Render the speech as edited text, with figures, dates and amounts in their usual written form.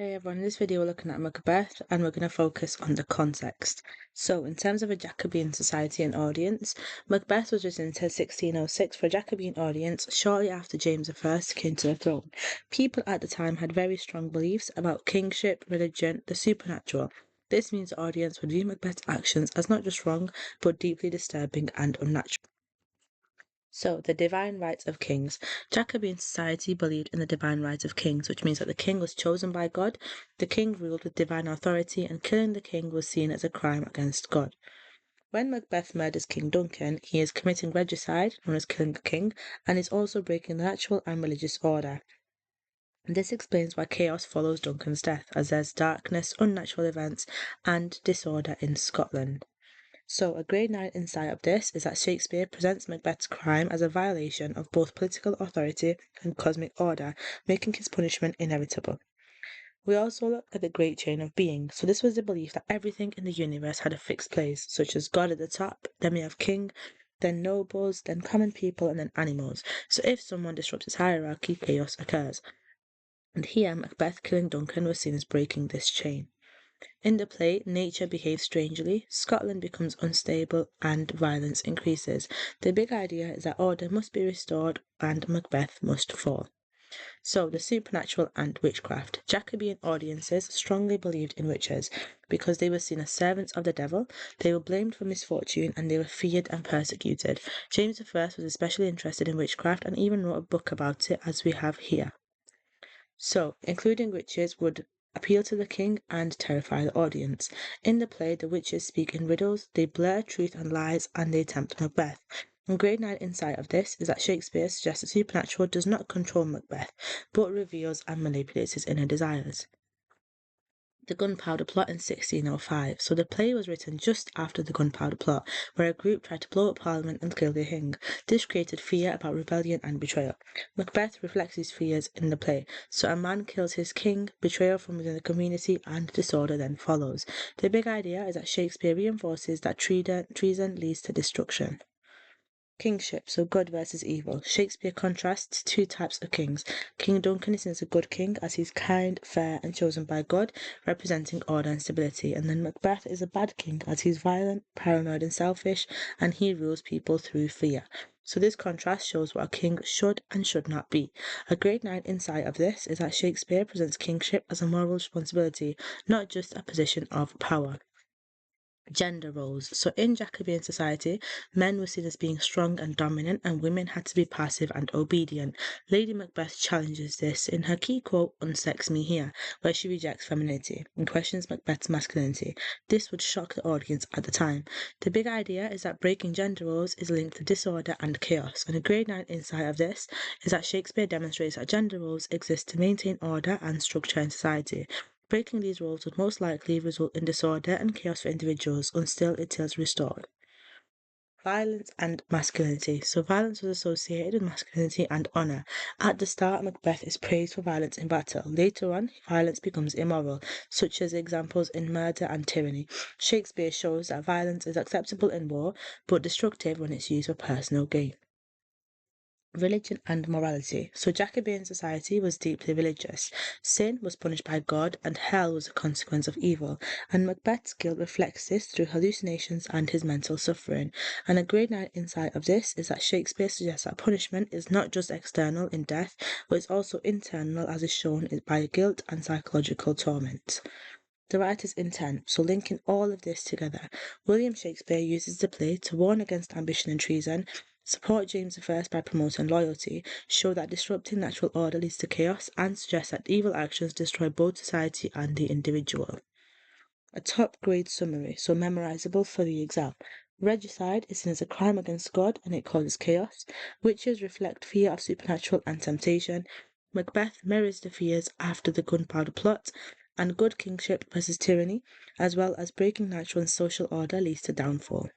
Hey everyone, in this video we're looking at Macbeth and we're going to focus on the context. So in terms of a Jacobean society and audience, Macbeth was written until 1606 for a Jacobean audience shortly after James I came to the throne. People at the time had very strong beliefs about kingship, religion, the supernatural. This means the audience would view Macbeth's actions as not just wrong, but deeply disturbing and unnatural. So, the divine rights of kings. Jacobean society believed in the divine rights of kings, which means that the king was chosen by God, the king ruled with divine authority, and killing the king was seen as a crime against God. When Macbeth murders King Duncan, he is committing regicide, known as killing a king, and is also breaking the natural and religious order. This explains why chaos follows Duncan's death, as there's darkness, unnatural events, and disorder in Scotland. So, a grade 9 insight of this is that Shakespeare presents Macbeth's crime as a violation of both political authority and cosmic order, making his punishment inevitable. We also look at the great chain of being. So this was the belief that everything in the universe had a fixed place, such as God at the top, then we have king, then nobles, then common people, and then animals. So if someone disrupts this hierarchy, chaos occurs. And here, Macbeth killing Duncan was seen as breaking this chain. In the play, nature behaves strangely, Scotland becomes unstable, and violence increases. The big idea is that order must be restored and Macbeth must fall. So, the supernatural and witchcraft. Jacobean audiences strongly believed in witches because they were seen as servants of the devil, they were blamed for misfortune, and they were feared and persecuted. James I was especially interested in witchcraft and even wrote a book about it, as we have here. So, including witches would appeal to the king and terrify the audience. In the play, the witches speak in riddles, they blur truth and lies, and they tempt Macbeth. A grade 9 insight of this is that Shakespeare suggests the supernatural does not control Macbeth, but reveals and manipulates his inner desires. The Gunpowder Plot in 1605. So the play was written just after the Gunpowder Plot, where a group tried to blow up Parliament and kill the king. This created fear about rebellion and betrayal. Macbeth reflects these fears in the play. So a man kills his king, betrayal from within the community, and disorder then follows. The big idea is that Shakespeare reinforces that treason leads to destruction. Kingship, so good versus evil. Shakespeare contrasts two types of kings. King Duncan is seen as a good king, as he's kind, fair, and chosen by God, representing order and stability. And then Macbeth is a bad king, as he's violent, paranoid, and selfish, and he rules people through fear. So this contrast shows what a king should and should not be. A grade 9 insight of this is that Shakespeare presents kingship as a moral responsibility, not just a position of power. Gender roles. So in Jacobean society, men were seen as being strong and dominant, and women had to be passive and obedient. Lady Macbeth challenges this in her key quote, "Unsex me here," where she rejects femininity and questions Macbeth's masculinity. This would shock the audience at the time. The big idea is that breaking gender roles is linked to disorder and chaos, and a grade 9 insight of this is that Shakespeare demonstrates that gender roles exist to maintain order and structure in society. Breaking these rules would most likely result in disorder and chaos for individuals until it is restored. Violence and masculinity. So violence was associated with masculinity and honour. At the start, Macbeth is praised for violence in battle. Later on, violence becomes immoral, such as examples in murder and tyranny. Shakespeare shows that violence is acceptable in war, but destructive when it's used for personal gain. Religion and morality. So Jacobean society was deeply religious. Sin was punished by God, and hell was a consequence of evil. And Macbeth's guilt reflects this through hallucinations and his mental suffering. And a grade 9 insight of this is that Shakespeare suggests that punishment is not just external in death, but it's also internal, as is shown by guilt and psychological torment. The writer's intent. So linking all of this together, William Shakespeare uses the play to warn against ambition and treason, support James I by promoting loyalty, show that disrupting natural order leads to chaos, and suggest that evil actions destroy both society and the individual. A top grade summary, so memorizable for the exam. Regicide is seen as a crime against God and it causes chaos. Witches reflect fear of supernatural and temptation. Macbeth mirrors the fears after the Gunpowder Plot, and good kingship versus tyranny, as well as breaking natural and social order leads to downfall.